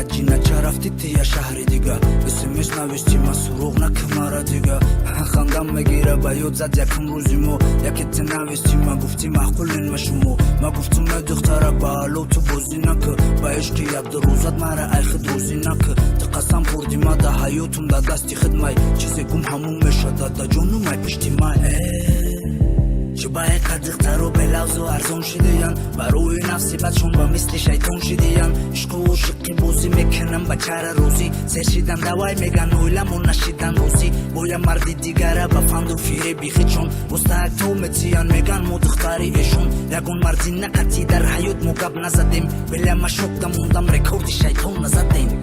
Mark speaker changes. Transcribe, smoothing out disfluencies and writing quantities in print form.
Speaker 1: جینا چرفتی تیا شهری دیگه اسمش نوشتی من سروغ نکمارا دیگه خندم میگیره با یاد زد یکم روزیمو یکت نوشتی من گفتی معقولین مشمو من گفتم دختره بالو تو بازی نکه با عشقی یک دو روزت مرا ای خود روزی نکه قسم خوردی ما در حیاتم در دستی خدمای چیزی گم همون میشه در جانو مای پشتی مای شبای قدقتر به لوز و ارزون شدیان بروی نفسی بدشون با مثل شیطان شدیان عشق و شقی بوزی میکنم بچر روزی سرشیدن دوای میگن اویلمون نشیدن روزی بایا مردی دیگره با فند و فیره بیخی چون مستحق تو متیان میگن مو دختری ایشون یکون مردی نقطی در حیات مقب نزدیم بله ما شکتم موندم رکورد شیطان نزدیم